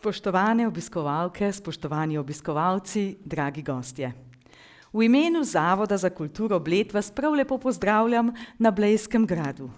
Spoštovane obiskovalke, spoštovani obiskovalci, dragi gostje. V imenu Zavoda za kulturo Bled vas prav lepo pozdravljam na Blejskem gradu,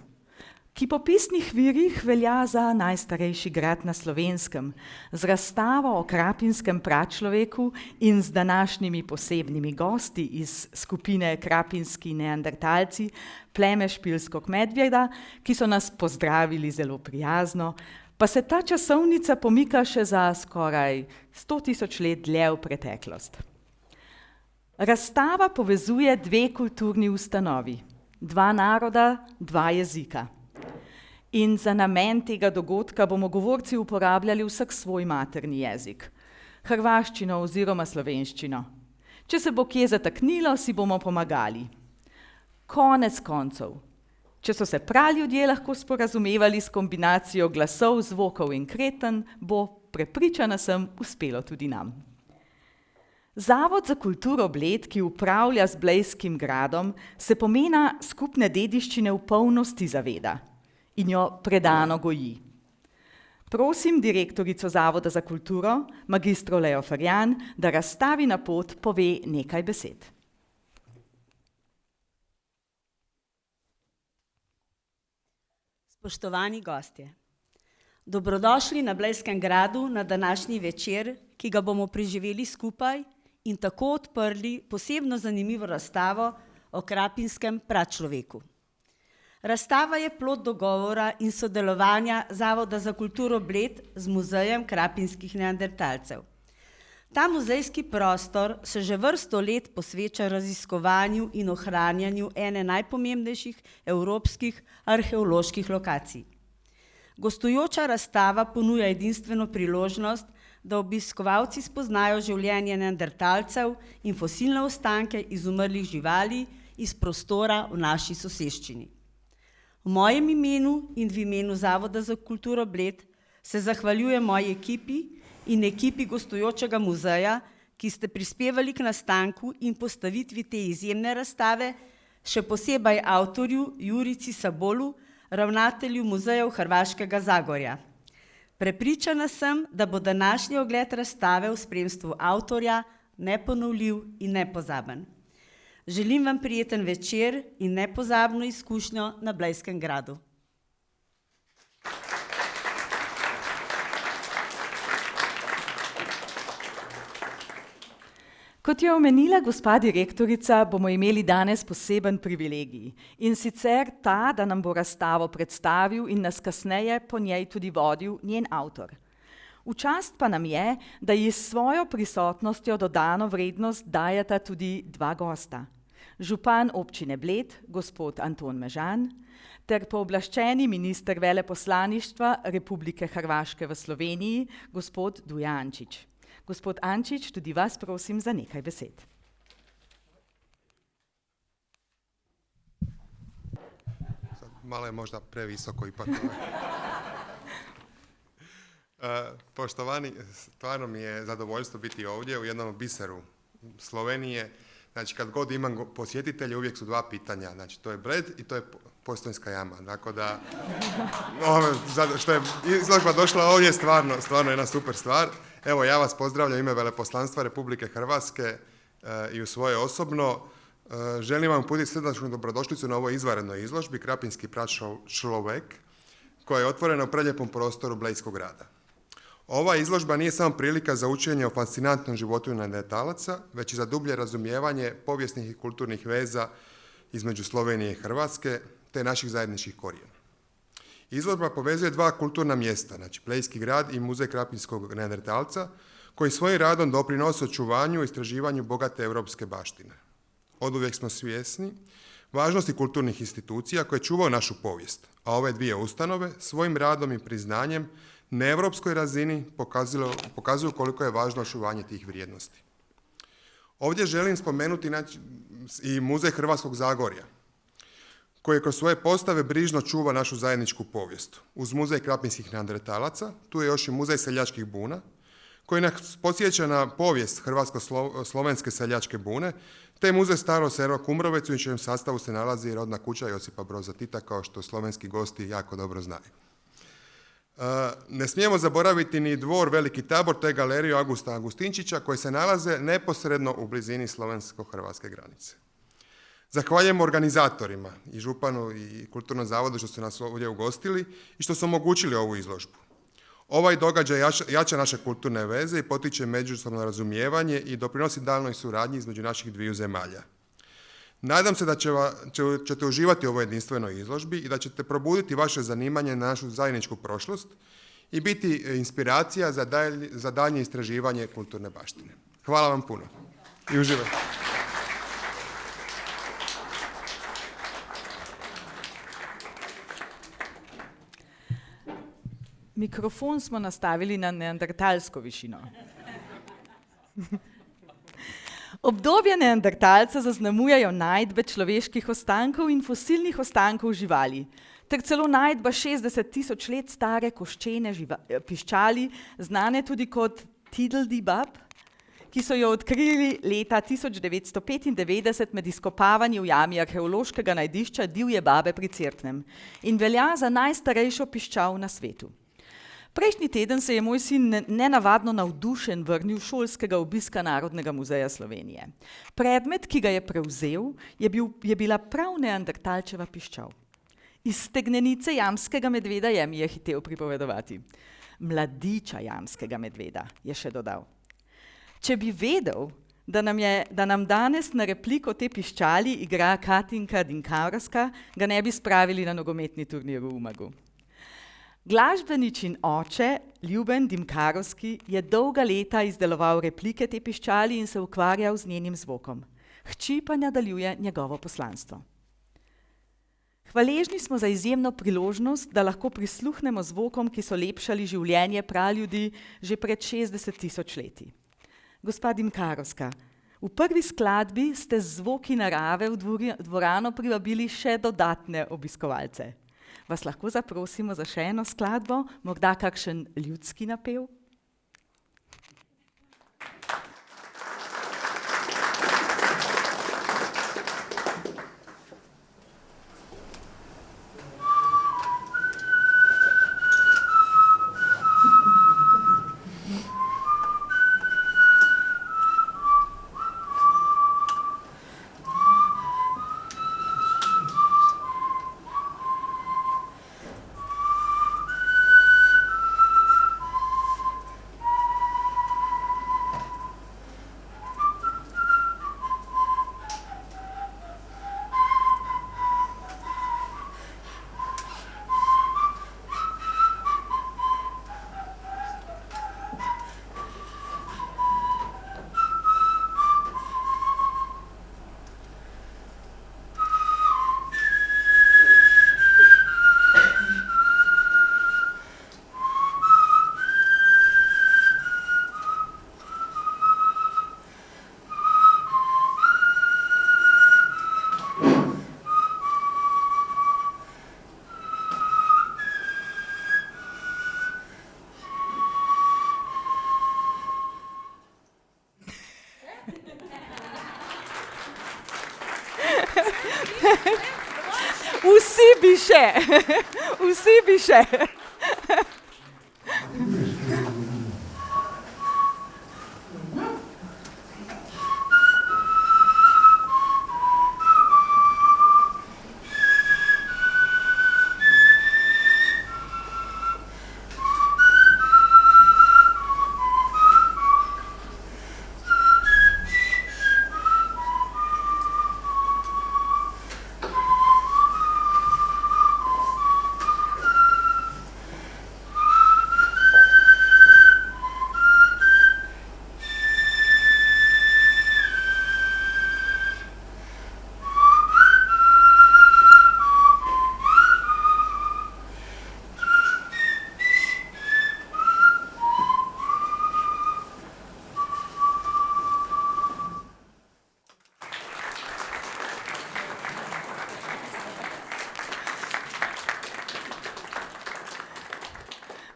ki po pisnih virih velja za najstarejši grad na Slovenskem, z razstavo o krapinskem pračloveku in z današnjimi posebnimi gosti iz skupine Krapinski neandertalci, pleme Špilskog medvjeda, ki so nas pozdravili zelo prijazno, pa se ta časovnica pomika še za skoraj 100 tisoč let dlje v preteklost. Razstava povezuje dve kulturni ustanovi, dva naroda, dva jezika. In za namen tega dogodka bomo govorci uporabljali vsak svoj materni jezik, hrvaščino oziroma slovenščino. Če se bo kje zataknilo, si bomo pomagali. Konec koncev, če so se prav ljudje lahko sporazumevali s kombinacijo glasov, zvokov in kreten, bo, prepričana sem, uspelo tudi nam. Zavod za kulturo Bled, ki upravlja z Blejskim gradom, se pomena skupne dediščine v polnosti zaveda in jo predano goji. Prosim direktorico Zavoda za kulturo, magistro Leo Ferjan, da razstavi na pot pove nekaj besed. Spoštovani gostje, dobrodošli na Blejskem gradu na današnji večer, ki ga bomo preživeli skupaj in tako odprli posebno zanimivo razstavo o krapinskem pračloveku. Razstava je plod dogovora in sodelovanja Zavoda za kulturo Bled z Muzejem krapinskih neandertalcev. Ta muzejski prostor se že vrsto let posveča raziskovanju in ohranjanju ene najpomembnejših evropskih arheoloških lokacij. Gostujoča razstava ponuja edinstveno priložnost, da obiskovalci spoznajo življenje neandertalcev in fosilne ostanke izumrlih živali iz prostora v naši soseščini. V mojem imenu in v imenu Zavoda za kulturo Bled se zahvaljujem moji ekipi in ekipi gostujočega muzeja, ki ste prispevali k nastanku in postavitvi te izjemne razstave, še posebej avtorju Jurici Sabolu, ravnatelju Muzejev Hrvaškega Zagorja. Prepričana sem, da bo današnji ogled razstave v spremstvu avtorja neponovljiv in nepozaben. Želim vam prijeten večer in nepozabno izkušnjo na Blejskem gradu. Kot je omenila gospa direktorica, bomo imeli danes poseben privilegij, in sicer ta, da nam bo razstavo predstavil in nas kasneje po njej tudi vodil njen avtor. V čast pa nam je, da ji s svojo prisotnostjo dodano vrednost dajeta tudi dva gosta. Župan občine Bled, gospod Anton Mežan, ter pooblaščeni minister veleposlaništva Republike Hrvaške v Sloveniji, gospod Duja Ančić. Gospod Ančić, tudi vas prosim za nekaj besed. Malo je možda previsoko ipak. Poštovani, stvarno mi je zadovoljstvo biti ovdje u jednom biseru Slovenije. Znači, kad god imam posjetitelje, uvijek su dva pitanja. Znači, to je Bled i to je Postojnska jama. Dakle, da, što je izložba došla ovdje, stvarno jedna super stvar. Evo, ja vas pozdravljam u ime Veleposlanstva Republike Hrvatske i u svoje osobno. Želim vam uputiti srdačnu dobrodošlicu na ovoj izvanrednoj izložbi Krapinski pračlovek, koja je otvorena u prelijepom prostoru Blejskog grada. Ova izložba nije samo prilika za učenje o fascinantnom životu neandertalaca, već i za dublje razumijevanje povijesnih i kulturnih veza između Slovenije i Hrvatske, te naših zajedničkih korijena. Izložba povezuje dva kulturna mjesta, znači Blejski grad i Muzej krapinskog neandertalca, koji svojim radom doprinose očuvanju i istraživanju bogate europske baštine. Oduvijek smo svjesni važnosti kulturnih institucija koje čuvaju našu povijest, a ove dvije ustanove svojim radom i priznanjem na europskoj razini pokazuju koliko je važno očuvanje tih vrijednosti. Ovdje želim spomenuti i Muzej Hrvatskog Zagorja, koji kroz svoje postave brižno čuva našu zajedničku povijest. Uz Muzej krapinskih neandertalaca, tu je još i Muzej seljačkih buna, koji nas podsjeća na povijest hrvatsko-slovenske seljačke bune, te Muzej Staro selo Kumrovec, u čijem sastavu se nalazi rodna kuća Josipa Broza Tita, kao što slovenski gosti jako dobro znaju. Ne smijemo zaboraviti ni dvor Veliki Tabor, te galeriju Augusta Agustinčića, koji se nalaze neposredno u blizini slovensko-hrvatske granice. Zahvaljujem organizatorima, i županu i Kulturnom zavodu što su nas ovdje ugostili i što su omogućili ovu izložbu. Ovaj događaj jača naše kulturne veze i potiče međusobno razumijevanje i doprinosi daljnjoj suradnji između naših dviju zemalja. Nadam se da ćete uživati u ovoj jedinstvenoj izložbi i da ćete probuditi vaše zanimanje na našu zajedničku prošlost i biti inspiracija za daljnje istraživanje kulturne baštine. Hvala vam puno i uživajte. Mikrofon smo nastavili na neandertalsko višino. Obdobje neandertalca zaznamujejo najdbe človeških ostankov in fosilnih ostankov živali, ter celo najdba 60 tisoč let stare koščene piščali, znane tudi kot Tiddledybab, ki so jo odkrili leta 1995 med izkopavanji v jami arheološkega najdišča Divje babe pri Cerknem in velja za najstarejšo piščal na svetu. Prejšnji teden se je moj sin nenavadno navdušen vrnil šolskega obiska Narodnega muzeja Slovenije. Predmet, ki ga je prevzel, je bila prav neandertalčeva piščal. Iz stegnenice jamskega medveda mi je hitel pripovedovati. Mladiča jamskega medveda, je še dodal. Če bi vedel, da nam danes na repliko te piščali igra Katinka Dinkarska, ga ne bi spravili na nogometni turnir v Umagu. Glasbeničin oče, Ljuben Dimkarovski, je dolga leta izdeloval replike te piščali in se ukvarjal z njenim zvokom. Hči pa nadaljuje njegovo poslanstvo. Hvaležni smo za izjemno priložnost, da lahko prisluhnemo zvokom, ki so lepšali življenje praljudi že pred 60.000 leti. Gospa Dimkarovska, v prvi skladbi ste z zvoki narave v dvorano privabili še dodatne obiskovalce. Vas lahko zaprosimo za še eno skladbo, morda kakšen ljudski napev? Vsi bi še.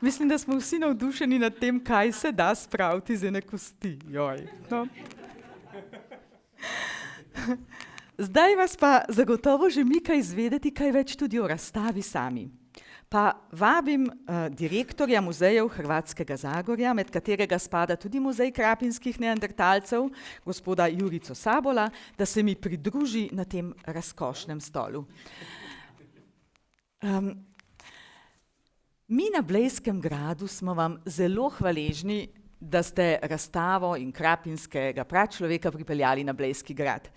Mislim, da smo vsi navdušeni nad tem, kaj se da spraviti z ene kosti. Joj, no. Zdaj vas pa zagotovo že mika izvedeti kaj več tudi o razstavi sami. Pa vabim direktorja muzejev Hrvatskega Zagorja, med katerega spada tudi muzej krapinskih neandertalcev, gospoda Jurico Sabola, da se mi pridruži na tem razkošnem stolu. Mi na Blejskem gradu smo vam zelo hvaležni, da ste razstavo in krapinskega pračloveka pripeljali na Blejski grad.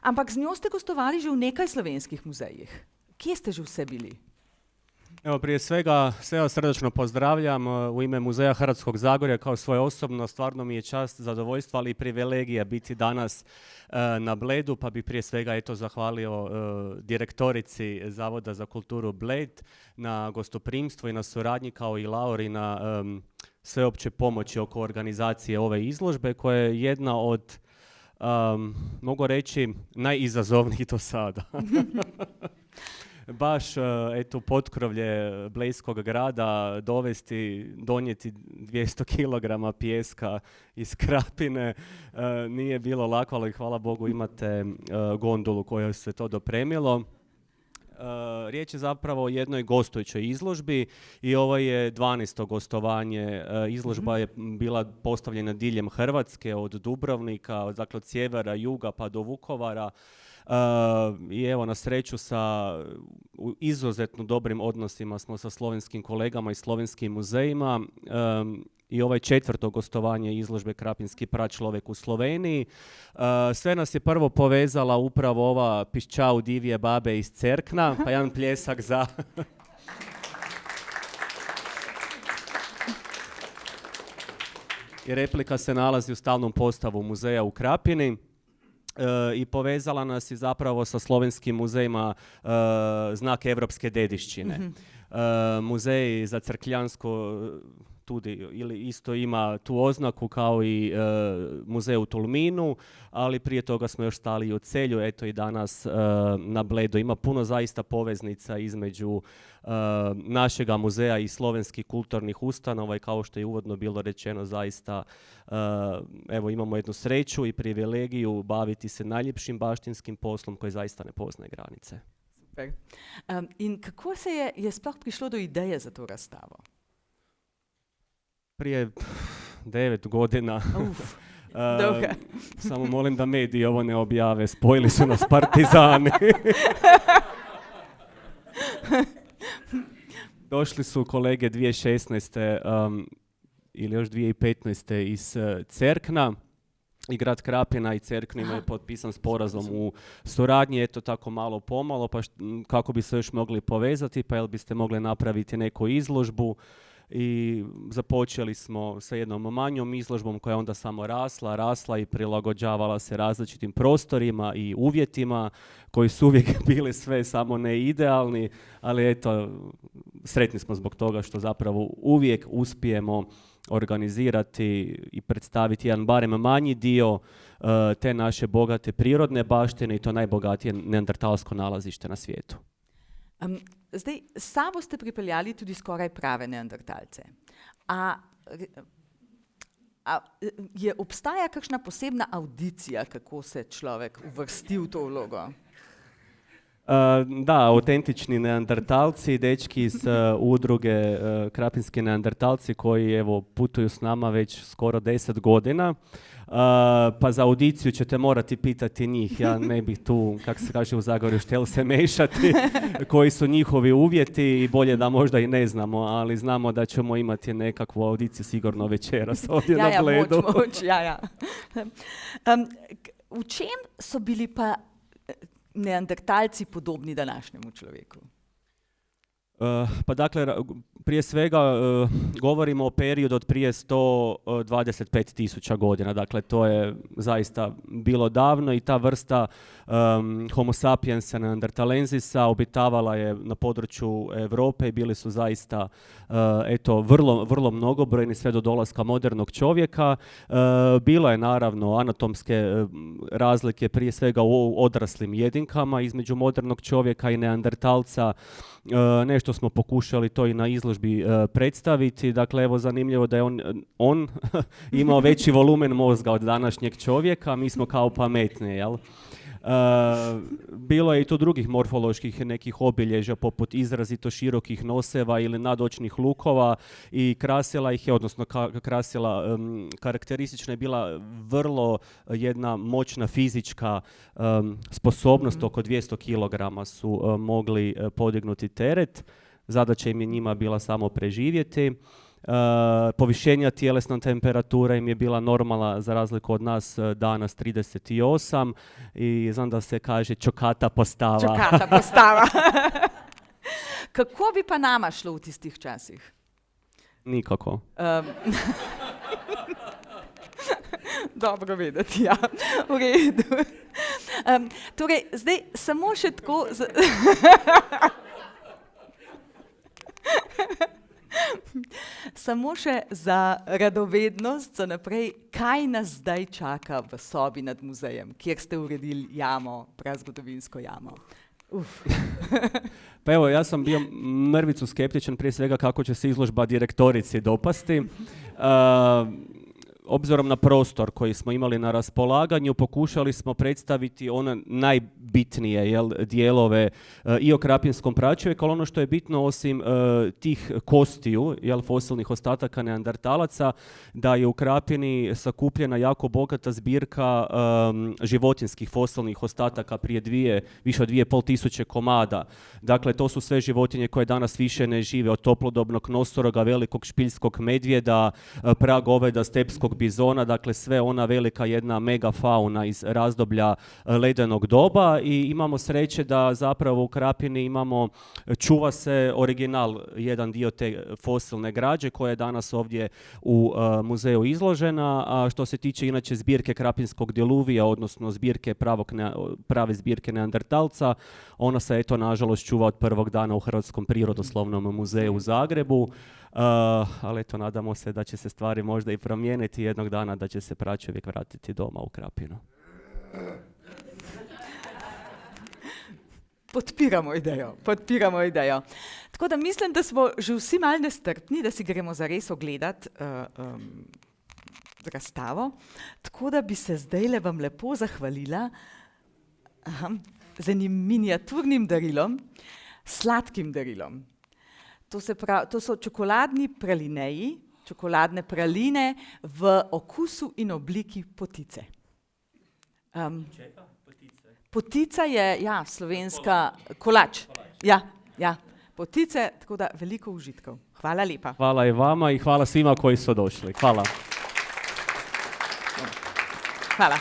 Ampak z njo ste gostovali že v nekaj slovenskih muzejih. Kje ste že vse bili? Evo, prije svega, sve vas srdačno pozdravljam u ime Muzeja Hrvatskog Zagorja kao svoje osobno. Stvarno mi je čast, zadovoljstvo, ali i privilegija biti danas na Bledu, pa bih prije svega zahvalio direktorici Zavoda za kulturu Bled na gostoprimstvu i na suradnji, kao i Lauri na sveopće pomoći oko organizacije ove izložbe, koja je jedna od, mogu reći, najizazovnijih do sada. Baš potkrovlje Blejskog grada donijeti 200 kg pijeska iz Krapine nije bilo lako, ali hvala Bogu imate gondolu koja se to dopremilo. Riječ je zapravo o jednoj gostujućoj izložbi i ovo je 12. gostovanje. Izložba je bila postavljena diljem Hrvatske, od Dubrovnika, dakle od sjevera, juga pa do Vukovara. I evo, na sreću u izuzetno dobrim odnosima smo sa slovenskim kolegama i slovenskim muzejima. I ovo je 4. gostovanje izložbe Krapinski pračlovek u Sloveniji. Sve nas je prvo povezala upravo ova piščal divje babe iz Cerkna, pa jedan pljesak za... i replika se nalazi u stalnom postavu muzeja u Krapini. I povezala nas i zapravo sa slovenskim muzejima znak evropske dedišćine. Muzej za Crkljansko tudi ili isto ima tu oznaku kao i muzej u Tolminu, ali prije toga smo još stali i u Celju, eto i danas na Bledu. Ima puno zaista poveznica između našega muzeja i slovenskih kulturnih ustanova i kao što je uvodno bilo rečeno, zaista evo imamo jednu sreću i privilegiju baviti se najljepšim baštinskim poslom koji zaista ne poznaje granice. Super. In kako se je sploh prišlo do ideje za to razstavo? Prije 9 godina. Samo molim da mediji ovo ne objave. Spojili su nas partizani. Došli su kolege 2016. Ili još 2015. iz Cerkna. I grad Krapina i Cerkna imaju potpisan sporazum u suradnji, eto tako malo pomalo, pa kako bi se još mogli povezati, pa jel biste mogli napraviti neku izložbu. I započeli smo sa jednom manjom izložbom koja je onda samo rasla i prilagođavala se različitim prostorima i uvjetima koji su uvijek bili sve samo ne idealni, ali eto, sretni smo zbog toga što zapravo uvijek uspijemo organizirati i predstaviti jedan barem manji dio te naše bogate prirodne baštine i to najbogatije neandertalsko nalazište na svijetu. Zdaj, sabo ste pripeljali tudi skoraj prave neandertalce. Obstaja kakšna posebna audicija, kako se človek uvrsti v to vlogo? Da, autentični neandertalci, dečki iz udruge Krapinski neandertalci koji evo putuju s nama već skoro 10 godina. Pa za audiciju ćete morati pitati njih. Ja ne bih tu, kako se kaže u Zagorju, štel se mešati koji su njihovi uvjeti i bolje da možda i ne znamo, ali znamo da ćemo imati nekakvu audiciju sigurno večeras ovdje na Bledu. Moč, ja. V čem so bili pa neandertalci podobni današnjemu človeku? Pa dakle, prije svega govorimo o periodu od prije 125.000 godina. Dakle, to je zaista bilo davno i ta vrsta Homo sapiensa neandertalensisa obitavala je na području Europe i bili su zaista vrlo mnogobrojni sve do dolaska modernog čovjeka. Bilo je naravno anatomske razlike prije svega u odraslim jedinkama između modernog čovjeka i neandertalca. Nešto smo pokušali to i na izložbi predstaviti. Dakle, evo zanimljivo da je on imao veći volumen mozga od današnjeg čovjeka, mi smo kao pametniji, jel? Bilo je i tu drugih morfoloških nekih obilježja poput izrazito širokih noseva ili nadočnih lukova i krasila ih je, odnosno karakteristična je bila vrlo jedna moćna fizička sposobnost, oko 200 kg su mogli podignuti teret. Zadaća im je njima bila samo preživjeti. Povišenja tjelesna temperatura im je bila normalna za razliku od nas danas 38 i znam da se kaže čokata postava. Čokata postava. Kako bi pa nama šlo v tistih časih? Nikako. Dobro vedeti, ja. V redu. Torej, zdaj samo še tako... Samo še za radovednost, za naprej, kaj nas zdaj čaka v sobi nad muzejem, kjer ste uredili jamo, prazgodovinsko jamo? Pa evo, ja sam bio mrvicu skeptičan prije svega kako će se izložba direktorici dopasti. Obzirom na prostor koji smo imali na raspolaganju, pokušali smo predstaviti one najbitnije dijelove i o krapinskom pračovjeku, ali ono što je bitno osim tih kostiju, fosilnih ostataka neandertalaca, da je u Krapini sakupljena jako bogata zbirka životinskih fosilnih ostataka prije više od 2.500 komada. Dakle, to su sve životinje koje danas više ne žive, od toplodobnog nosoroga, velikog špiljskog medvjeda, pragoveda, stepskog velikog bizona, dakle sve ona velika jedna megafauna iz razdoblja ledenog doba i imamo sreće da zapravo u Krapini imamo, čuva se original, jedan dio te fosilne građe koja je danas ovdje u muzeju izložena, a što se tiče inače zbirke Krapinskog diluvija, odnosno zbirke prave zbirke Neandertalca, ona se eto nažalost čuva od prvog dana u Hrvatskom prirodoslovnom muzeju u Zagrebu, ali eto nadamo se da će se stvari možda i promijeniti jednog dana, da će se pračovjek vratiti doma u Krapinu. Podpiramo idejo. Tako da mislim, da smo že vsi malo nestrpni, da si gremo zares ogledati razstavo. Tako da bi se zdajle vam lepo zahvalila z enim miniaturnim darilom, sladkim darilom. To so čokoladni pralineji, čokoladne praline v okusu in obliki potice. Potica je, ja, slovenska kolač. Ja, potice, tako da veliko užitkov. Hvala lepa. Hvala i vama i hvala svima koji su došli. Hvala. Hvala.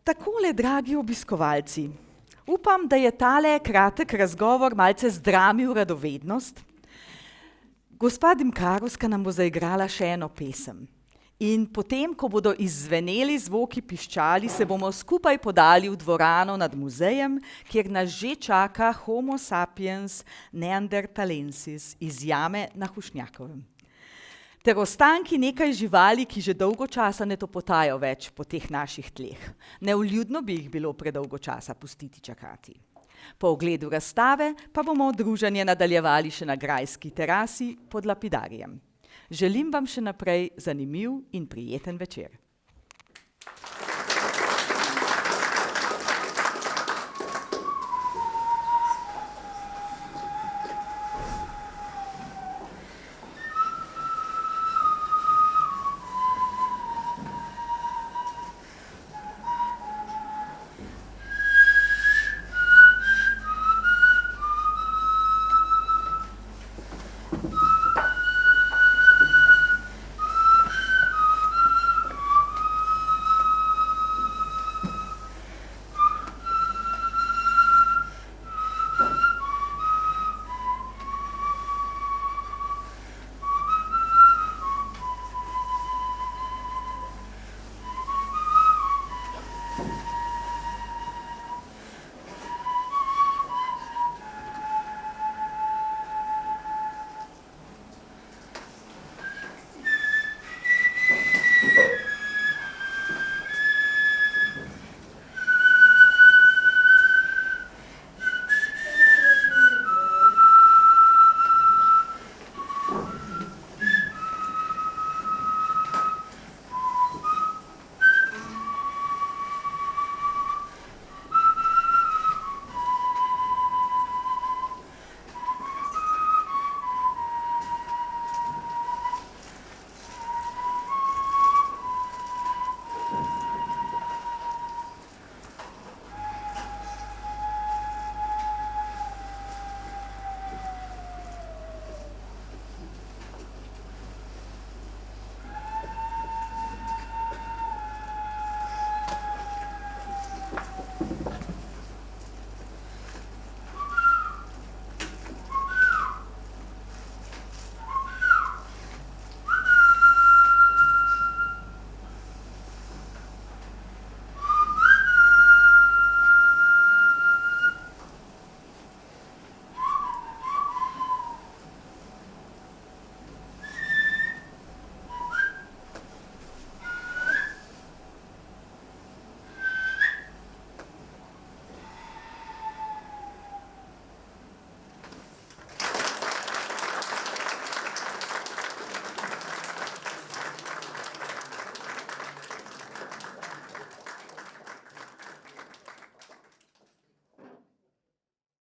Takole, dragi obiskovalci, upam, da je tale kratek razgovor malce zdramil radovednost. Gospa Dimkarovska nam bo zaigrala še eno pesem. In potem, ko bodo izzveneli zvoki piščali, se bomo skupaj podali v dvorano nad muzejem, kjer nas že čaka Homo sapiens neanderthalensis iz jame na Hušnjakovem. Ter ostanki nekaj živali, ki že dolgo časa ne topotajo več po teh naših tleh. Nevljudno bi jih bilo predolgo časa pustiti čakati. Po ogledu razstave pa bomo druženje nadaljevali še na grajski terasi pod lapidarjem. Želim vam še naprej zanimiv in prijeten večer.